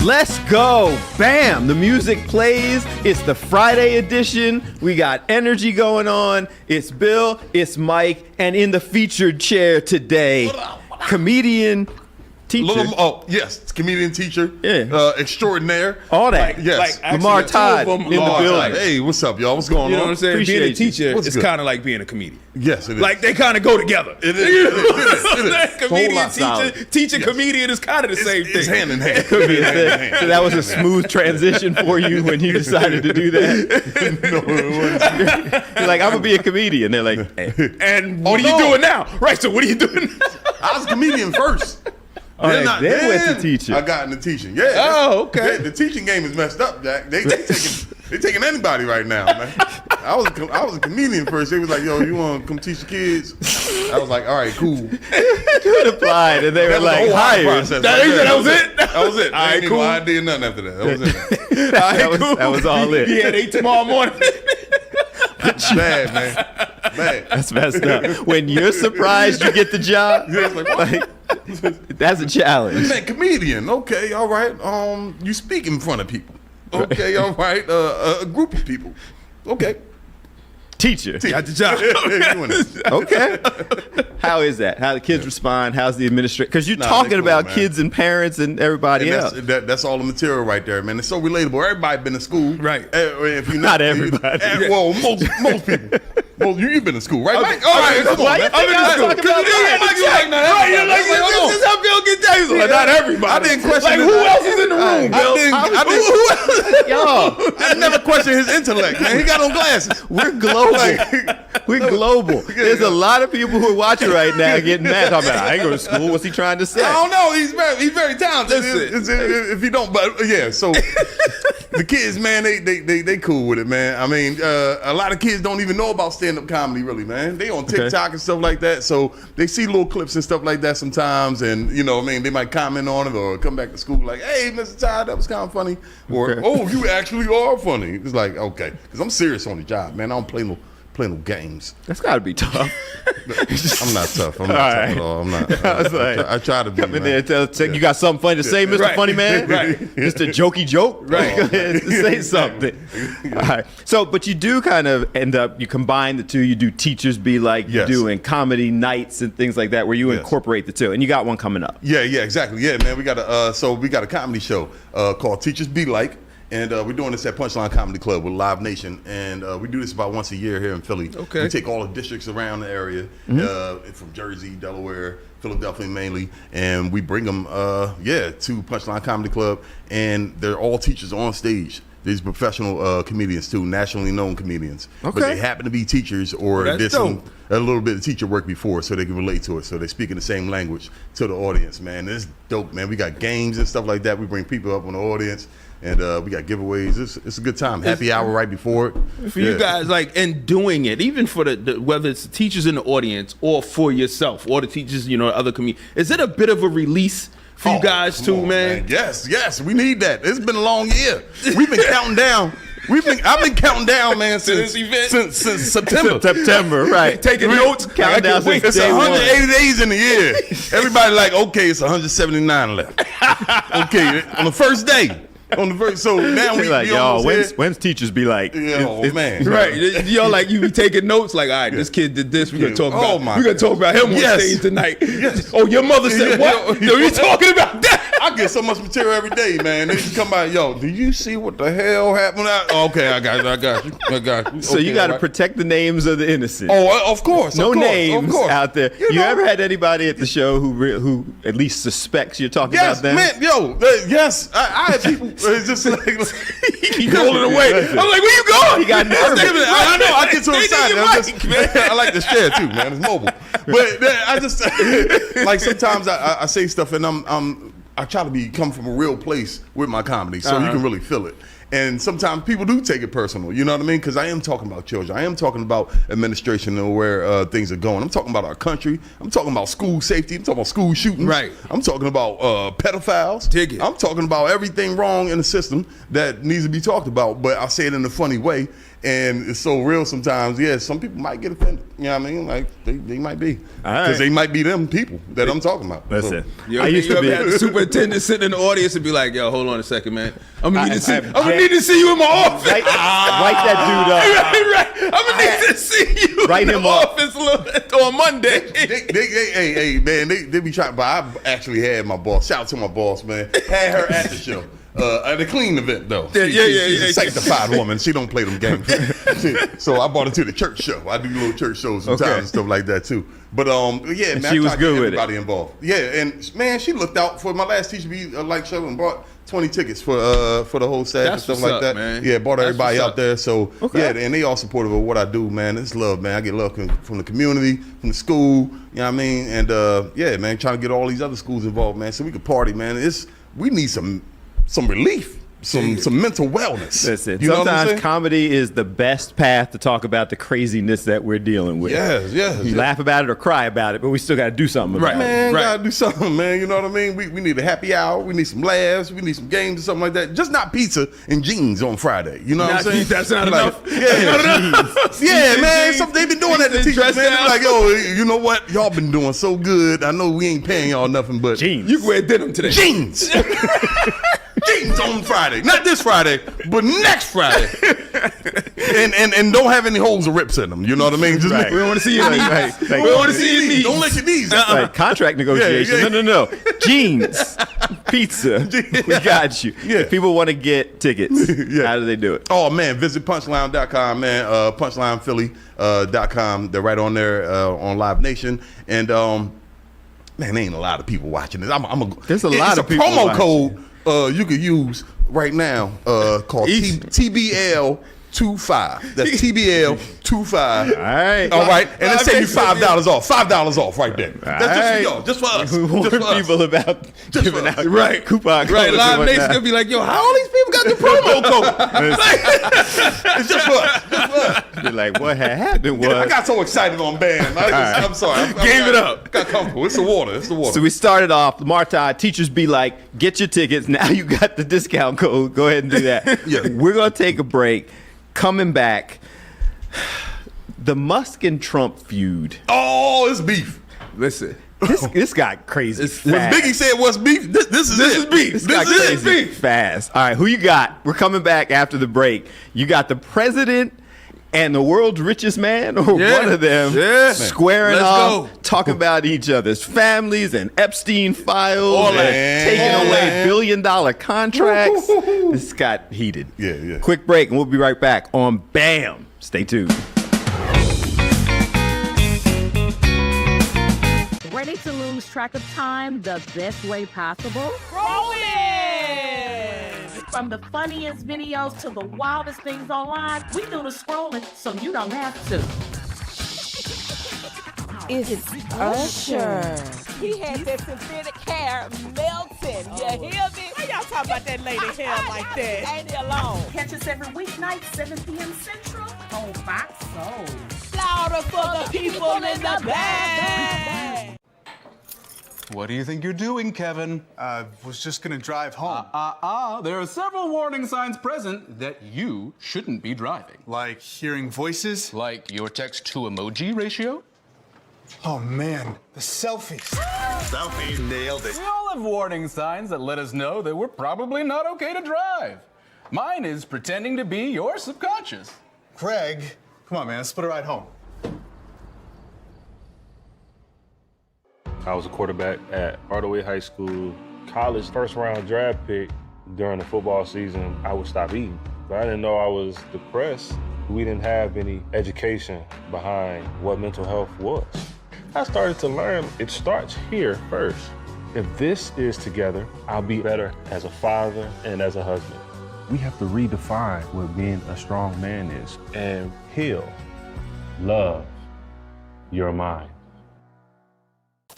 Let's go. Bam. The music plays. It's the Friday edition. We got energy going on. It's Bill, it's Mike, and in the featured chair today, comedian, teacher. Yes, comedian, teacher, extraordinaire. All that. Yes. Lamarr Todd in the building. Hey, what's up, y'all? What's going on? You know what I'm saying? Appreciate being a teacher What's is good? kind of like being a comedian. Yes, it is. Like they kind of go together. It is. You know It what is. I'm It is. saying? Comedian, lot solid. teacher, comedian is kind of the same It's thing. hand in hand. So that was a smooth transition for you when you decided to do that. No, it wasn't. You're like, I'm gonna be a comedian. They're like, hey. And what are you doing now? Right. So what are you doing? I was a comedian first. All right, then went to teaching. I got into teaching. Yeah. Oh, okay. The teaching game is messed up, Jack. They taking anybody right now, man. I was a comedian first. They was like, yo, you want to come teach the kids? I was like, all right, cool. You applied, and they were like, hired. That was it? That was it. All right, I cool. I did nothing after that. That was it. That was all it. Yeah, they tomorrow morning. Bad, man. Bad. That's messed up. When you're surprised you get the job, Yeah, it's like, that's a challenge. man, comedian. Okay, all right. You speak in front of people. Okay, all right. A group of people. Okay. Teacher. Got the job. Doing it. Okay. How is that? How the kids respond? How's the administration? Because you're Nah, talking they cool, about man. kids and parents and everybody And else. that's all the material right there, man. It's so relatable. Everybody been to school, Right. If you're Not everybody. Well, most people. Well, you've been to school, right? Mike? All right, come why on, you man. think I was talking about Mike? Mike, you like, Right, you're like, this is how Bill get down. He's like, not everybody. I didn't question Like, his- who else is in the room, Bill? Yo, I never questioned his intellect, man. He got on glasses. we're global. We're global. There's a lot of people who are watching right now getting mad. Talking about, I ain't go to school. What's he trying to say? I don't know. He's very talented. Listen. If you don't, but yeah. So the kids, man, they cool with it, man. I mean, a lot of kids don't even know about stand-up comedy, really, man. They on TikTok and stuff like that, so they see little clips and stuff like that sometimes, and you know, what I mean, they might comment on it or come back to school like, "Hey, Mr. Todd, that was kind of funny," or Okay. "Oh, you actually are funny." It's like, okay, because I'm serious on the job, man. I don't play no games. That's got to be tough. I'm not tough. I'm not All tough right. at all. I'm not. I was like, I try to be. come in man. there and tell, you got something funny to say, Mr. Right. Funny Man? Right. Mr. Jokey Joke? Right. Go ahead and say something. All right. So, but you do kind of end up, you combine the two. You do Teachers Be Like, Yes. you doing comedy nights and things like that where you Yes. incorporate the two. And you got one coming up. Yeah, exactly. Yeah, man, we got a comedy show called Teachers Be Like, and we're doing this at Punchline Comedy Club with Live Nation, and we do this about once a year here in Philly. Okay. We take all the districts around the area, from Jersey, Delaware, Philadelphia mainly, and we bring them, to Punchline Comedy Club, and they're all teachers on stage. These professional comedians too, nationally known comedians. Okay. But they happen to be teachers or That's did dope. a little bit of teacher work before so they can relate to it. So they speak in the same language to the audience, man. It's dope, man. We got games and stuff like that. We bring people up on the audience, and we got giveaways. It's a good time. Happy hour right before it. For you guys, like, and doing it, even for the whether it's the teachers in the audience or for yourself or the teachers, you know, other comedians, is it a bit of a release for you guys come too, on, man? Yes, we need that. It's been a long year. We've been counting down. I've been counting down, man, since September. September, right. Taking notes, Countdown I can't wait. since It's day one. 180 days in the year. Everybody like, okay, it's 179 left. Okay, on the first day. So now we like, we yo, almost when's Teachers Be Like? here. Oh, man. Right, yo, like you be taking notes, like, all right, this kid did this. We're gonna talk Oh, about. my We're gonna talk about him on Yes. stage tonight. Yes. Oh, your mother said what? Yo, you talking about that? I get so much material every day, man. They just come by, yo, do you see what the hell happened? Okay, I got you. So Okay, you got to all right. protect the names of the innocent. Oh, of course. No of course, names of course. out there. You know, ever had anybody at the show who at least suspects you're talking Yes, about them? man, yes. I had people just like He rolling away. I'm like, where you going? He got nervous. I know. I get so Stay excited. near I'm your just, mic, man. I like to share too, man. It's mobile. But I just like sometimes I say stuff and I try to come from a real place with my comedy, so you can really feel it. And sometimes people do take it personal, you know what I mean? Because I am talking about children. I am talking about administration and where things are going. I'm talking about our country. I'm talking about school safety. I'm talking about school shootings. Right. I'm talking about pedophiles. Dig it. I'm talking about everything wrong in the system that needs to be talked about, but I say it in a funny way. And it's so real sometimes. Yeah, some people might get offended. You know what I mean? Like they might be, because they might be them people that I'm talking about. Listen, I used to have the superintendent sitting in the audience and be like, "Yo, hold on a second, man. I'm gonna need to see you in my office. Write that dude up. right. I'm gonna need to see you in the office on Monday." Hey, man, they be trying. But I actually had my boss. Shout out to my boss, man. Had her at the show. At a clean event though. She's a sanctified woman. She don't play them games. So I brought her to the church show. I do little church shows sometimes and stuff like that too. But yeah, man, she was good with everybody involved. Yeah, and man, she looked out for my last teacher be like show and bought 20 tickets for the whole staff and stuff like that. Man. Yeah, brought everybody out there. So yeah, and they all supportive of what I do, man. It's love, man. I get love from the community, from the school. You know what I mean? And yeah, man, trying to get all these other schools involved, man, so we could party, man. We need some relief, some mental wellness. Listen, sometimes comedy is the best path to talk about the craziness that we're dealing with. Yes. You laugh about it or cry about it, but we still got to do something about it. Man, gotta do something, man. You know what I mean? We need a happy hour. We need some laughs. We need some games or something like that. Just not pizza and jeans on Friday. You know what I'm saying? That's not enough. Yeah, man. They've been doing that to teachers, man. They're like, yo, you know what? Y'all been doing so good. I know we ain't paying y'all nothing, but jeans. You can wear denim today. Jeans. Jeans on Friday, not this Friday, but next Friday, and don't have any holes or rips in them. You know what I mean? Just we don't want to see your knees. We don't want to see your knees. Don't let your knees. Contract negotiations. No. Jeans, pizza. We got you. Yeah. If people want to get tickets, how do they do it? Oh man, visit punchline.com, man. Punchlinephilly.com. They're right on there on Live Nation, and man, there ain't a lot of people watching this. There's a lot of people. Promo code. You could use right now called TBL25. That's TBL25. All right. And then save you $5 off. $5 off right there. That's just for us. We warn people about giving out coupon codes. Right. Live Nation gonna be like, yo, how all these people got the promo code? It's just for us. You're like, what had happened was I got so excited on band. I'm sorry. Gave it up. Got comfortable. It's the water. So we started off. Lamarr Todd, teachers be like, get your tickets. Now you got the discount code. Go ahead and do that. We're gonna take a break. Coming back, the Musk and Trump feud. Oh, it's beef. Listen, this got crazy. When Biggie said what's beef, this is beef. This is beef. Fast. All right, who you got? We're coming back after the break. You got the president and the world's richest man, or one of them, squaring off, talking about each other's families and Epstein files, and taking away billion-dollar contracts. This got heated. Yeah. Quick break, and we'll be right back on BAM. Stay tuned. Ready to lose track of time the best way possible? Rolling! From the funniest videos to the wildest things online, we do the scrolling so you don't have to. It's Usher. He had that synthetic hair melting. You hear me? Why y'all talking about that lady hair like that? Ain't he alone? Catch us every weeknight, 7 p.m. Central on Fox Soul. Louder for the people in the back. What do you think you're doing, Kevin? Was just gonna drive home. There are several warning signs present that you shouldn't be driving. Like hearing voices? Like your text-to-emoji ratio? Oh man, the selfies. Selfie, nailed it. We all have warning signs that let us know that we're probably not okay to drive. Mine is pretending to be your subconscious. Craig, come on man, let's split a ride home. I was a quarterback at Hardaway High School. College first-round draft pick during the football season, I would stop eating. But I didn't know I was depressed. We didn't have any education behind what mental health was. I started to learn it starts here first. If this is together, I'll be better as a father and as a husband. We have to redefine what being a strong man is and heal, love your mind.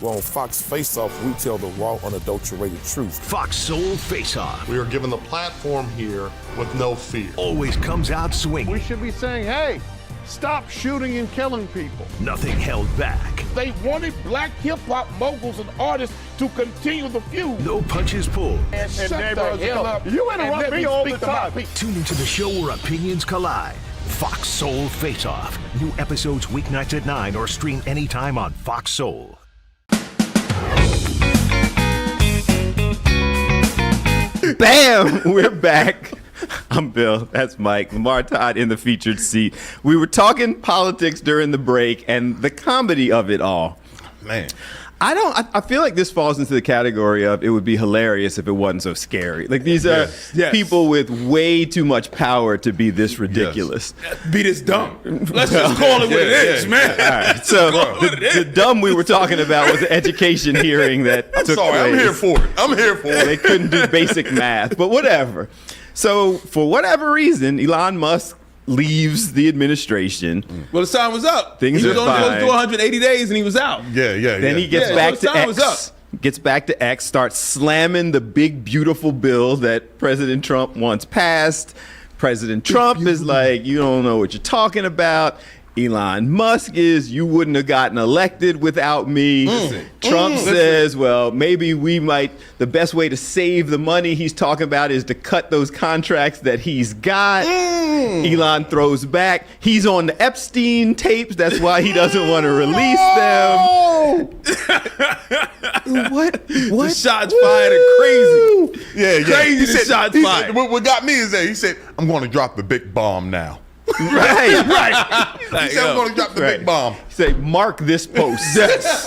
Well, on Fox Face Off, we tell the raw, unadulterated truth. Fox Soul Face Off. We are given the platform here with no fear. Always comes out swinging. We should be saying, hey, stop shooting and killing people. Nothing held back. They wanted black hip-hop moguls and artists to continue the feud. No punches pulled. And shut the hell up. You interrupt me all the time. Tune into the show where opinions collide. Fox Soul Face Off. New episodes weeknights at 9 or stream anytime on Fox Soul. Bam! We're back. I'm Bill. That's Mike. Lamarr Todd in the featured seat. We were talking politics during the break and the comedy of it all. Man. I feel like this falls into the category of it would be hilarious if it wasn't so scary. Like these are people with way too much power to be this ridiculous. Be this dumb. Let's just call it what it is, man. All right. So the dumb we were talking about was the education hearing that took place. I'm here for it. I'm here for it. They couldn't do basic math, but whatever. So for whatever reason, Elon Musk leaves the administration. Well, the sign was up. Things he was are only supposed fine. to do 180 days and he was out. Then he gets back to X. Gets back to X, starts slamming the big, beautiful bill that President Trump once passed. President Trump is like, you don't know what you're talking about. Elon Musk is, you wouldn't have gotten elected without me. Trump says, well, maybe the best way to save the money he's talking about is to cut those contracts that he's got. Elon throws back. He's on the Epstein tapes. That's why he doesn't want to release them. What? The shots fired are crazy. Yeah. Crazy the shots fired. What got me is that he said, I'm going to drop the big bomb now. Right. He said, I'm going to drop the big bomb. He said, mark this post. Yes.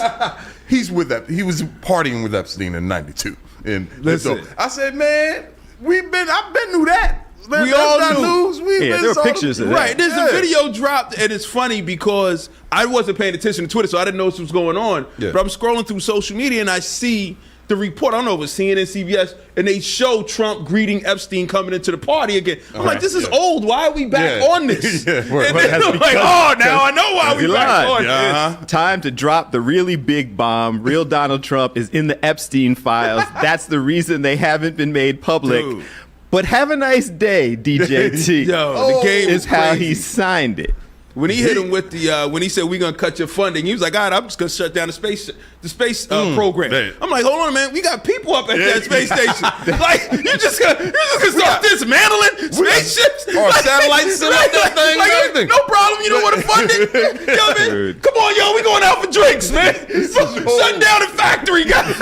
He was partying with Epstein in 92. And Listen. so I said, man, I've been through that. Man, We all not knew. news. There were pictures of that. Right, there's a video dropped, and it's funny because I wasn't paying attention to Twitter, so I didn't know what was going on. Yeah. But I'm scrolling through social media, and I see the report. I don't know if it's CNN, CBS, and they show Trump greeting Epstein coming into the party again. I'm like, this is old. Why are we back on this? And then I'm like, oh, now I know why we back on this. Time to drop the really big bomb. Real Donald Trump is in the Epstein files. That's the reason they haven't been made public. Dude. But have a nice day, DJT. Yo, the game is is how crazy. he signed it. When he hit him with the, when he said we're gonna cut your funding, he was like, all right, I'm just gonna shut down the space program. Man. I'm like, hold on, man, we got people up at that space station. Like, you just gonna start dismantling spaceships Or satellites and that thing. Like, Everything. no problem, you don't want to fund it. Yo, man, Dude. come on, yo, we going out for drinks, man. Shutting down the factory, guys.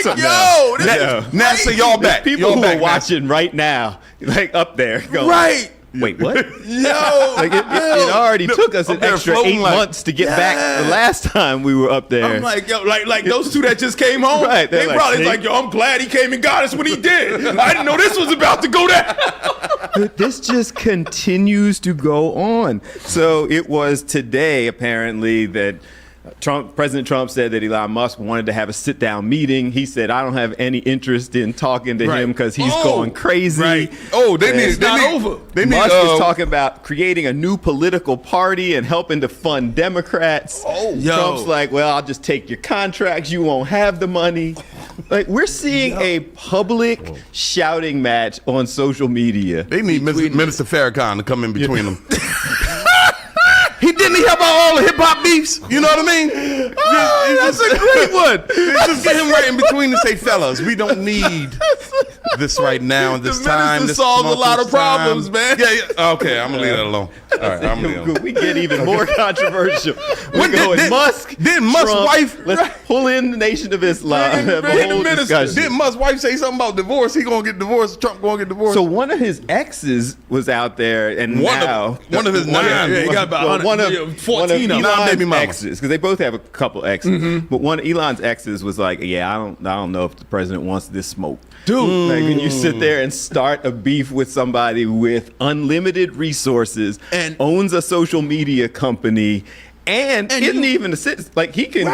Like, yo, this is NASA, y'all back. People Y'all who back, are watching right now, like up there, going, right. Wait, what? Yo, Like it already took us up an there extra 8 floating like- months to get back the last time we were up there. I'm like, yo, like those two that just came home. Right, They they're probably like, like, yo, I'm glad he came and got us when he did. I didn't know this was about to go down. But this just continues to go on. So it was today, apparently, that President Trump said that Elon Musk wanted to have a sit-down meeting. He said, I don't have any interest in talking to him because he's going crazy. Right. Oh, It's Musk is talking about creating a new political party and helping to fund Democrats. Trump's like, well, I'll just take your contracts. You won't have the money. Like, we're seeing a public shouting match on social media. They need Minister Farrakhan to come in between them. Didn't he help out all the hip hop beefs? You know what I mean? Oh, that's a great one. Just get him right in between and say, fellas, we don't need this right now and this The time. minister This solved a month, lot this of problems, time. man. Yeah. Okay, I'm gonna leave that alone. All right, I'm gonna leave it alone. We get even more controversial. We're What, going did Musk. Musk's Trump. wife? Let's pull in the Nation of Islam. Bring Have the a whole minister. discussion. Didn't Musk's wife say something about divorce? He gonna get divorced. Trump gonna get divorced. So one of his exes was out there, and one of his nine. Yeah, he got about 14 of them. Elon's baby mama. exes, because they both have a couple exes. But one of Elon's exes was like, "Yeah, I don't know if the president wants this smoke." Dude. Like when you sit there and start a beef with somebody with unlimited resources and owns a social media company and isn't even a citizen, like he can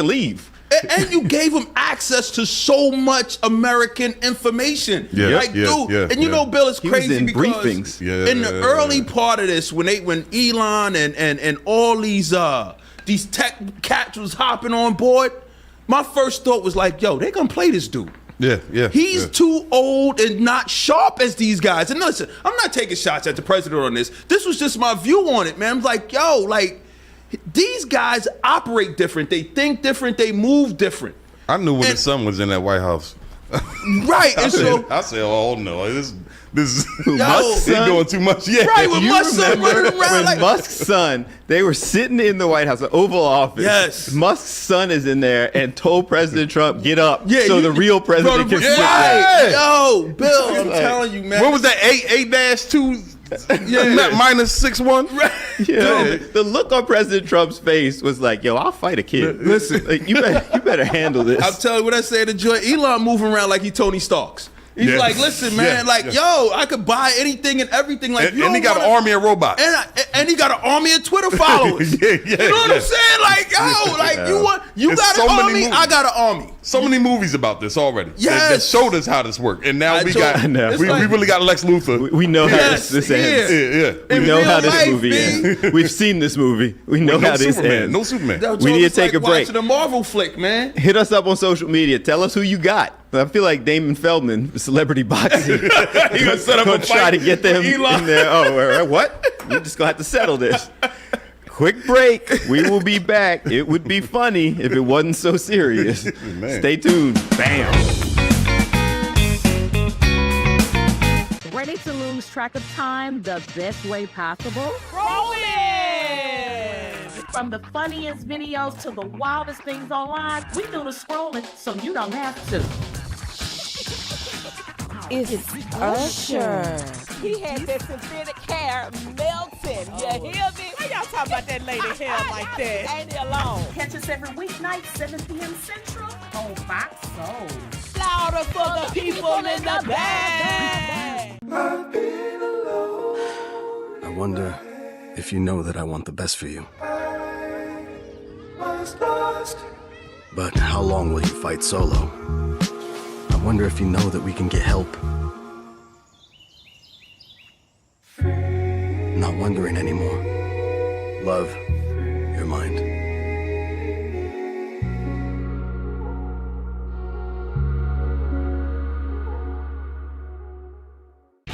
leave. And you gave him access to so much American information. Yeah, like, dude. yeah, and you know, Bill, it's He was crazy in because briefings. in the early part of this, when Elon and all these tech cats was hopping on board, my first thought was like, yo, they gonna play this dude. Yeah. He's too old and not sharp as these guys. And listen, I'm not taking shots at the president on this. This was just my view on it, man. I'm like, yo, like, these guys operate different. They think different. They move different. I knew when his son was in that White House. Right. And so I said, oh no, This is Musk's they're son? doing too much. Yeah, Right, with You Musk's son remember running around when like Musk's son, they were sitting in the White House, the Oval Office. Yes. Musk's son is in there and told President Trump, get up, so the real president can sit right. there. Yo, Bill, I'm telling you, man. What was that? 8-2? Yeah, minus 6-1. Yeah. The look on President Trump's face was like, yo, I'll fight a kid. Listen. Like, you better handle this. I'm telling you what I say to Joy. Elon moving around like he Tony Starks. He's Yes. like, listen, man, yo, I could buy anything and everything. Like, And he got an army of robots. And he got an army of Twitter followers. You know what I'm saying? Like, yo, like you There's got so an many army, movies. I got an army. So many movies about this already. Yes. That showed us how this worked. And now we really got Lex Luthor. We know how Yes, this yeah. ends. Yeah. We know how real this life, movie B. ends. We've seen this movie. We know how this ends. No Superman. Yo, We Joe, need to it's take like a break. watching a Marvel flick, man. Hit us up on social media. Tell us who you got. I feel like Damon Feldman, celebrity boxing. He gonna set up a try fight to get them with Elon. in there. Oh, what? You're just gonna have to settle this. Quick break. We will be back. It would be funny if it wasn't so serious. Man. Stay tuned. Bam. Ready to lose track of time the best way possible? Roll it! From the funniest videos to the wildest things online, we do the scrolling so you don't have to. It's Usher. He had that synthetic hair melting. You hear me? Why y'all talking about that lady hair like that? Ain't he alone? Catch us every weeknight, 7 p.m. Central on Fox Soul. Louder for the people in the back. I wonder if you know that I want the best for you. But how long will you fight solo? I wonder if you know that we can get help. Not wondering anymore. Love, your mind.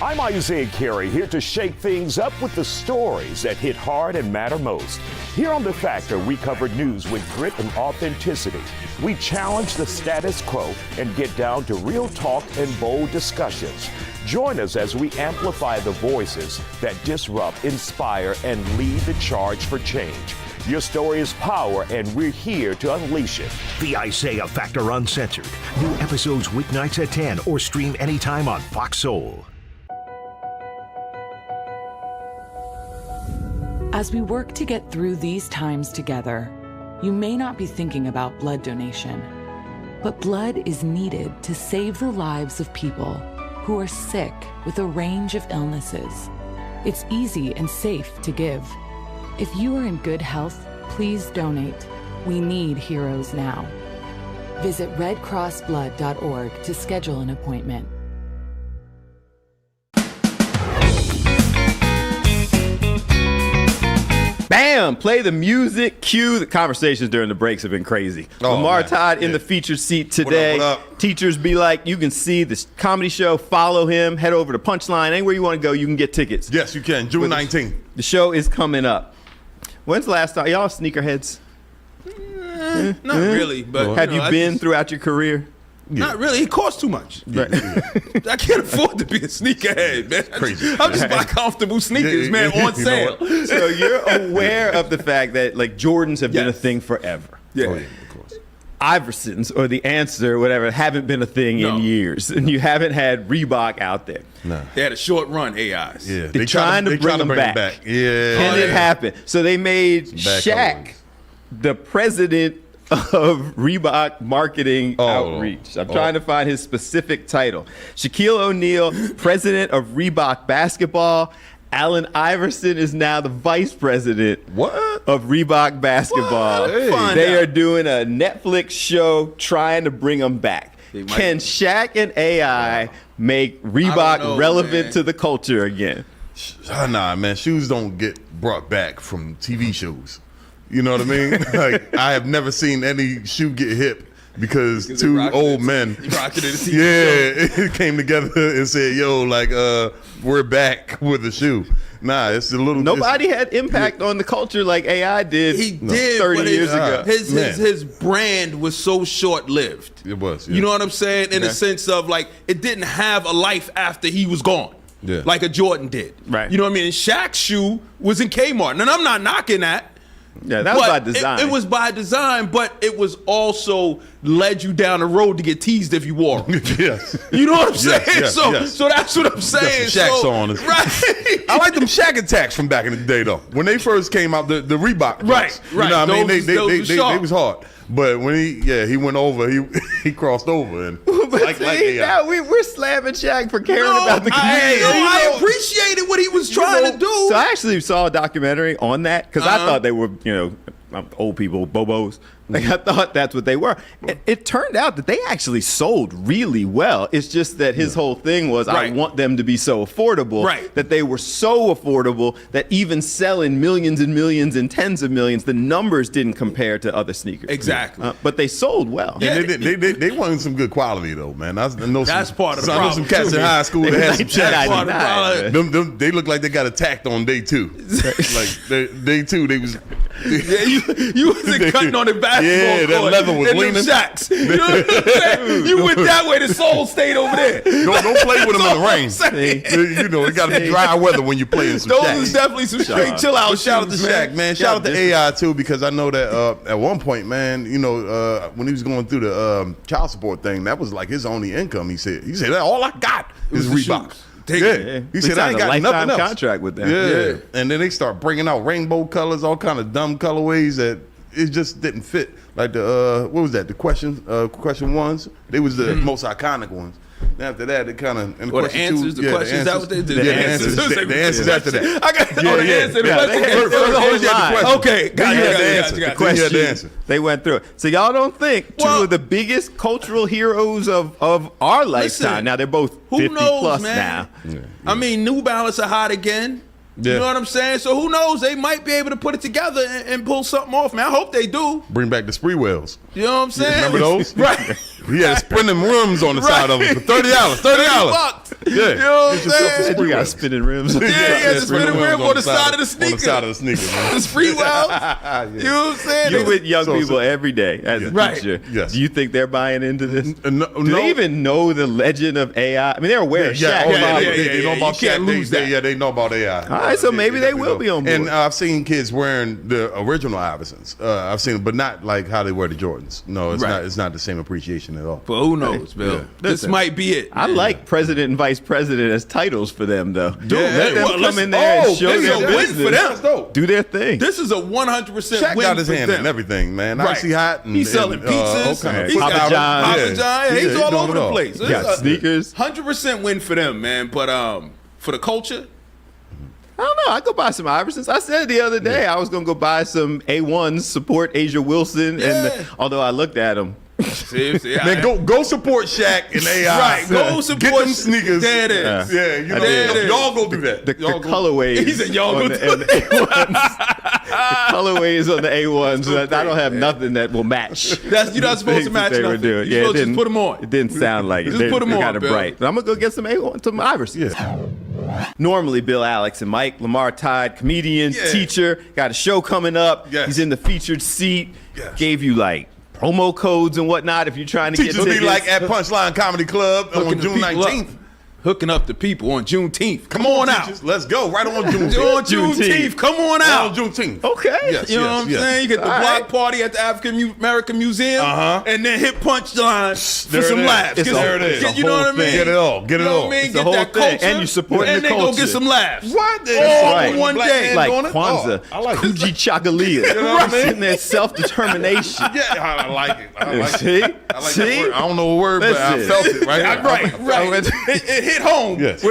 I'm Isaiah Carey, here to shake things up with the stories that hit hard and matter most. Here on The Factor, we cover news with grit and authenticity. We challenge the status quo and get down to real talk and bold discussions. Join us as we amplify the voices that disrupt, inspire, and lead the charge for change. Your story is power, and we're here to unleash it. The Isaiah Factor Uncensored. New episodes weeknights at 10 or stream anytime on Fox Soul. As we work to get through these times together, you may not be thinking about blood donation, but blood is needed to save the lives of people who are sick with a range of illnesses. It's easy and safe to give. If you are in good health, please donate. We need heroes now. Visit redcrossblood.org to schedule an appointment. Bam! Play the music, cue. The conversations during the breaks have been crazy. Lamarr Todd in the featured seat today. What up? Teachers be like, you can see this comedy show, follow him, head over to Punchline. Anywhere you want to go, you can get tickets. Yes, you can. June 19th. The show is coming up. When's the last time? Y'all sneakerheads? Not really, but have you been throughout your career? Not really. It costs too much. Right. I can't afford to be a sneakerhead, man. Crazy. I'm just buying comfortable sneakers, man, on sale. So you're aware of the fact that like Jordans have been a thing forever. Yeah. Oh, yeah, of course. Iversons or the Answer, whatever, haven't been a thing in years, and you haven't had Reebok out there. No. They had a short run, AIs. Yeah, They're trying to bring them back. Yeah. Can it happen? So they made Shaq the president of Reebok marketing outreach. I'm trying to find his specific title. Shaquille O'Neal, president of Reebok basketball. Allen Iverson is now the vice president of Reebok basketball. They are doing a Netflix show trying to bring them back. Can Shaq and AI make Reebok relevant to the culture again? Nah, man. Shoes don't get brought back from TV shows. You know what I mean? Like, I have never seen any shoe get hip because two old men, it came together and said, "Yo, like, we're back with the shoe." Nah, it's a little. Nobody had impact on the culture like AI did. He did 30 years ago. His brand was so short lived. It was. You know what I'm saying? In a sense of like, it didn't have a life after he was gone. like a Jordan did. Right. You know what I mean? And Shaq's shoe was in Kmart. And I'm not knocking that. Yeah, that was by design. It was by design, but it was also led you down the road to get teased if you wore them. Yes. You know what I'm saying? Yes, So that's what I'm saying. Shaq's on it. Right. I like them Shaq attacks from back in the day, though. When they first came out, the Reebok. Right. You know what I mean? They was hard. But when he went over, he crossed over and now we're slamming Shaq for caring about the community. I appreciated what he was trying to do. So I actually saw a documentary on that because I thought they were, old people, bobos. Like I thought that's what they were. It turned out that they actually sold really well. It's just that his whole thing was, I want them to be so affordable that they were so affordable that even selling millions and millions and tens of millions, the numbers didn't compare to other sneakers. Exactly. But they sold well. And they wanted some good quality though, man. That's part of the problem. I know some cats in high school that had some That's part of the problem. They look like they got attacked on day 2. Like day 2, they was. You wasn't cutting on the basketball that court leather was and them leaning. Shaqs. You know what I'm saying? You went that way, the soul stayed over there. Don't play with them in the rain. It got to be dry weather when you're playing some Shaq. Those is definitely some straight chill out. Shout out to Shaq, man. Shout out to AI too, because I know that at one point, man, when he was going through the child support thing, that was like his only income. He said all I got is Reebok. He said I ain't got nothing else. Contract with them. Yeah. And then they start bringing out rainbow colors, all kind of dumb colorways that it just didn't fit. Like what was that? The question ones. They was the most iconic ones. And after that, it kind of the answers, the questions. Is that what they did? The answers. The answers after that. I got the answer. The question. They went through it. So y'all don't think two of the biggest cultural heroes of our lifetime. Now they're both 50 plus now. I mean, New Balance are hot again. You know what I'm saying? So who knows? They might be able to put it together and pull something off, man. I hope they do. Bring back the spree wheels. You know what I'm saying? Remember those? Right. He had spinning rims on the side of them for $30. $30. Yeah. You know what I'm saying? You got spinning rims. Yeah, he had the spinning rim on the side of the sneaker. On the side of the sneaker, man. The spree wheels. You know what I'm saying? You're with young people every day as a teacher. Yes. Do you think they're buying into this? No. Do they even know the legend of AI? I mean, they're aware of Shaq. They know about Shaq. They know about AI. All right, so maybe they will be on board. And I've seen kids wearing the original Iversons. I've seen them, but not like how they wear the Jordans. No, it's not. It's not the same appreciation at all. But who knows, Bill? Yeah. This might be it. I like president and vice president as titles for them, though. Dude, let them come in there and show their business. For them. Do their thing. This is a 100% Shaq win got his for hand them. in everything, man. Icy Hot. And, he's selling pizzas. Papa John. He's all over the place. Got sneakers. 100% win for them, man. But for the culture, I don't know. I go buy some Iversons. I said the other day I was going to go buy some A1s, support Asia Wilson. And although I looked at them. Seriously, man, go support Shaq and AI. Right, go support. Get them sneakers. There it is. Yeah, y'all go do that. The colorways. He said y'all go do that. The colorways on the A1s. I don't have nothing that will match. You're not supposed to match nothing. Doing. You're supposed to just put them on. It didn't sound like it. Just put them on, kind of bright. But I'm going to go get some A1, some Iversons. Yeah. Normally, Bill, Alex, and Mike, Lamarr Todd, comedian, teacher, got a show coming up. Yes. He's in the featured seat. Gave you promo codes and whatnot if you're trying to get tickets. Teachers be like at Punchline Comedy Club on June 19th. Hooking up the people on Juneteenth. Come on out. Let's go. Right on Juneteenth. On Juneteenth. Come on out. On Juneteenth. Okay. Yes, you know what I'm saying? You get the block party at the African American Museum and then hit Punchline for some laughs. There it is. You know what I mean? Get it all. Get it all. Get that culture. And you supporting the culture. And then go get some laughs. What? All in one day. Like Kwanzaa. Kuji Chagalia. You know what I mean? Sitting there, self-determination. Yeah, I like it. I like See? it. I like that word. I don't know a word, but I felt it. Right. It hit home. Yes.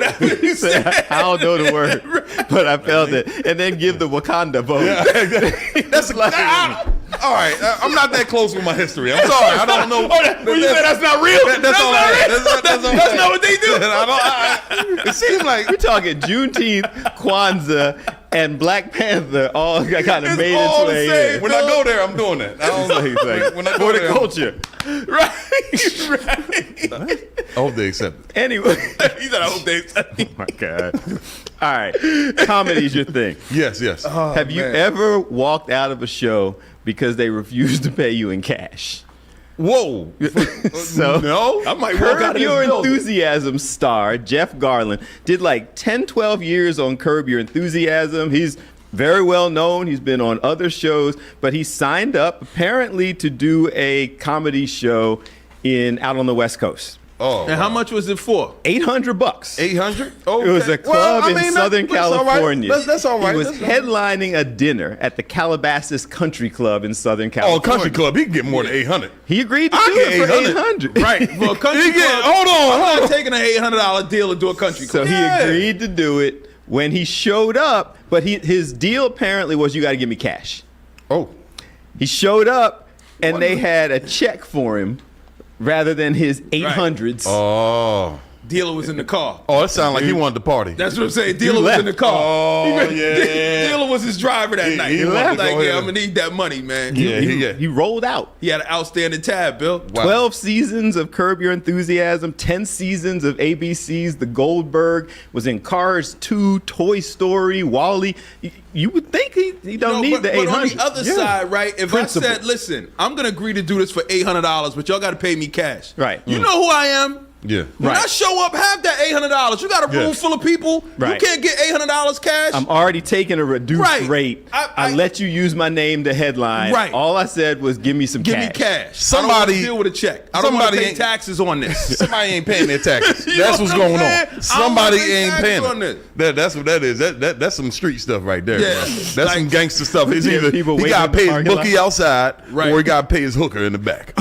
You said. I don't know the word, but I felt it. And then give the Wakanda vote. Yeah, exactly. That's all right. I'm not that close with my history. I'm sorry. I don't know. You said that's not real. That's all I had. That's not what they do. It seems like we're talking Juneteenth, Kwanzaa, and Black Panther all kind of made its way in. When I go there, I'm doing that. When I go for the culture. Right. I hope they accept it. Anyway. He said, I hope they accept it. Oh, my God. All right. Comedy's your thing. Yes. Have you ever walked out of a show because they refused to pay you in cash? Whoa. So no, I might walk out Curb of Your this building. Enthusiasm star Jeff Garlin did like 10, 12 years on Curb Your Enthusiasm. He's very well known. He's been on other shows, but he signed up apparently to do a comedy show out on the West Coast. Oh, and how much was it for? $800. $800? Okay. It was a club in Southern California. That's all right. He was headlining a dinner at the Calabasas Country Club in Southern California. Oh, country club. He can get more than 800. He agreed to do it for 800. Right. For a country club. I'm not taking an $800 deal to do a country club. So he agreed to do it when he showed up, but his deal apparently was you got to give me cash. Oh. He showed up and they had a check for him rather than his 800s. Oh. Dealer was in the car. Oh, it sounded like he wanted to party. That's what I'm saying. Dealer was in the car. Oh, yeah. Dealer was his driver that night. he left. Like, Go yeah, ahead. I'm going to need that money, man. He rolled out. He had an outstanding tab, Bill. Wow. 12 seasons of Curb Your Enthusiasm, 10 seasons of ABC's The Goldberg, was in Cars 2, Toy Story, Wall-E. You would think he don't need the 800. But on the other side, right, if I said, listen, I'm going to agree to do this for $800, but y'all got to pay me cash. Right. You know who I am. Yeah. When I show up, have that $800. You got a room full of people. Right. You can't get $800 cash. I'm already taking a reduced rate. I let you use my name to headline. Right. All I said was give me some cash. Give me cash. Somebody- I don't want to deal with a check. I don't want to somebody pay ain't- taxes on this. Somebody ain't paying their taxes. You That's know what's what I'm going saying? on. Somebody I don't ain't wanna pay paying taxes on it. That's what that is. That's some street stuff right there. Yeah. Bro. That's some gangster stuff. It's Yeah, either people he waiting got in to the pay his parking bookie lot. outside, Right. or he got to pay his hooker in the back.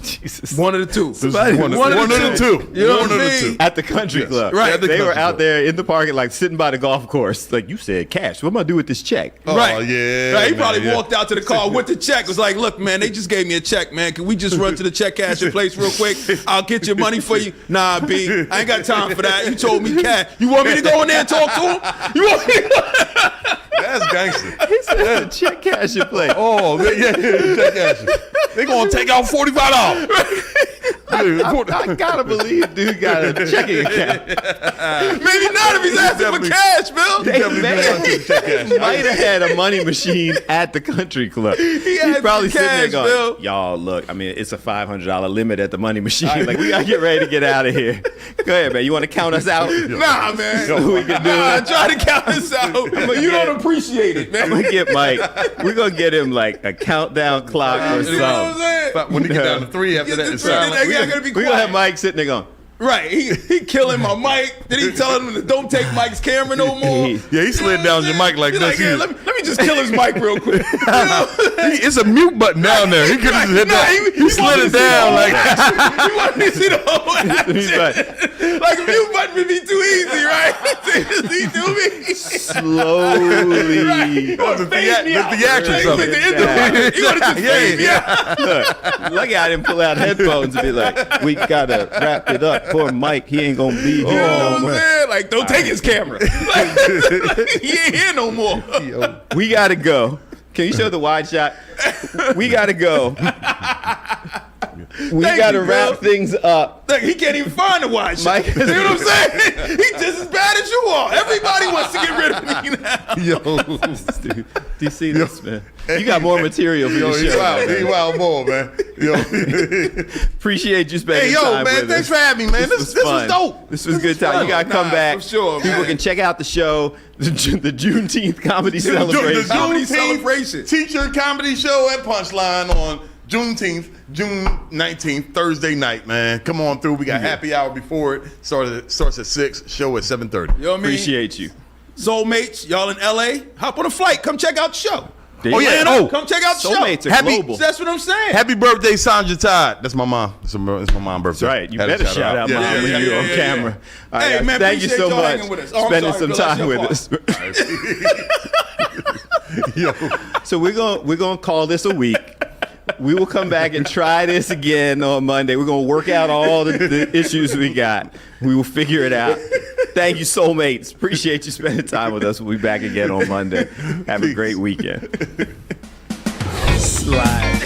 Jesus. One of the two. One of the two. You know One what of I the mean? two. At the country club. Right. At the They were country out club. there in the parking, like sitting by the golf course. Like, you said cash. What am I going to do with this check? Oh, Right. yeah. Right, he man, probably yeah. walked out to the car with the check. Was like, look, man, they just gave me a check, man. Can we just run to the check cashing place real quick? I'll get your money for you. Nah, B, I ain't got time for that. You told me cash. You want me to go in there and talk to him? You want me to That's gangster. He said the check cashing place. Oh, yeah, check cashing. They gonna take out $45. I gotta believe dude got a checking account. Maybe not if he's asking for cash, Bill. They might have had a money machine at the country club. He's had probably some sitting there cash, going, Bill. y'all, look, I mean, it's a $500 limit at the money machine. Like, we gotta get ready to get out of here. Go ahead, man. You want to count us out? Nah, man. We can do Nah, it. try to count this out. But you don't appreciate it, I'm man. gonna get Mike. We're gonna get him like a countdown clock or You know what I'm something. saying? But when he get down to 3 after Get that, the it's three, silent. I gotta be We're gonna have quiet. Mike sitting there going, Right, he killing my mic. Then he telling him to don't take Mike's camera no more. Yeah, he slid down your mic like He's this. like, yeah, let me just kill his mic real quick. You know? It's a mute button down there. He could have just hit that. He slid it down like He wanted me to see the whole action. He's like, Like a mute button would be too easy, right? He do me. slowly. Right. the theatrics of it. You want to just fade me out. Look, lucky I didn't pull out headphones and be like, we gotta wrap it up. Poor Mike, he ain't gonna be here You know no what I'm more. saying? Like, don't take his camera. Like, he ain't here no more. We gotta go. Can you show the wide shot? We gotta go. We Thank gotta you, wrap Bill. things up. Look, he can't even find the wide shot. Mike- You know what I'm saying? He's just as bad as you are. Everybody wants to get rid of me now. Yo, Dude, do you see this, man? You got more material for yo, your he show. wild. man. He wild more, man. Yo. Appreciate you spending Hey, yo, time man, with thanks us. for having me, man. This was fun. dope. This was good time. fun. You gotta come Nah, back. for sure, People man. can check out the show, the Juneteenth comedy celebration. The Comedy Juneteenth celebration. Teacher comedy show at Punchline on Juneteenth, June 19th, Thursday night, man. Come on through. We got happy hour before it. Starts at 6, show at 7:30. You know what I mean? Appreciate you. Soulmates, y'all in LA, hop on a flight. Come check out the show. Oh, yeah. Atlanta, Oh, come check out the Soulmates show. are global. That's what I'm saying. Happy birthday, Sandra Todd. That's my mom. It's my mom's birthday. That's right. You Had to better shout out Yeah, Mom yeah, when yeah, you're on yeah, camera. All right, Hey, guys, man, thank you appreciate so y'all much hanging with us. Oh, I'm spending sorry, some Bill, that's time your with us. Yo. So we're gonna call this a week. We will come back and try this again on Monday. We're gonna work out all the issues we got. We will figure it out. Thank you, Soulmates. Appreciate you spending time with us. We'll be back again on Monday. Have a great weekend. Slide.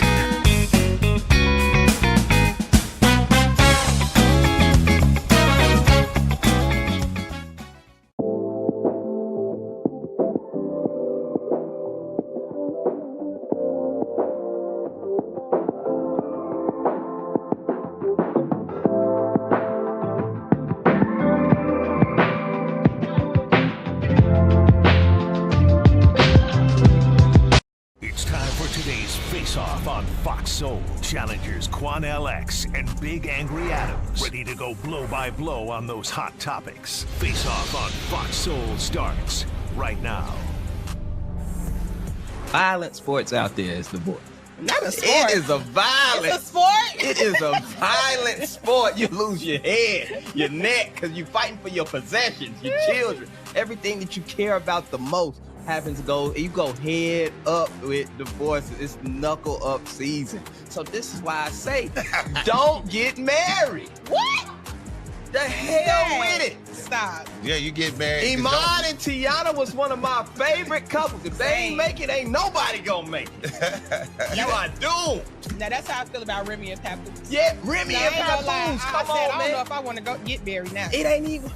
Soul. Challengers Quan LX and Big Angry Adams. Ready to go blow by blow on those hot topics. Face Off on Fox Soul starts right now. Violent sports out there is the boy. Not a sport. It is a violent. It's a sport? It is a violent sport. You lose your head, your neck, because you're fighting for your possessions, your children. Everything that you care about the most happens to go, you go head up with divorces. It's knuckle up season. So this is why I say, don't get married. What? The hell with it. Stop. Yeah, you get married. Iman and Tiana was one of my favorite couples. If they ain't make it, ain't nobody gonna make it. You are doomed. Now that's how I feel about Remy and Papoose. Yeah, Remy and Papoose. I Come said, on, I don't man. know if I want to go get married now. It ain't even.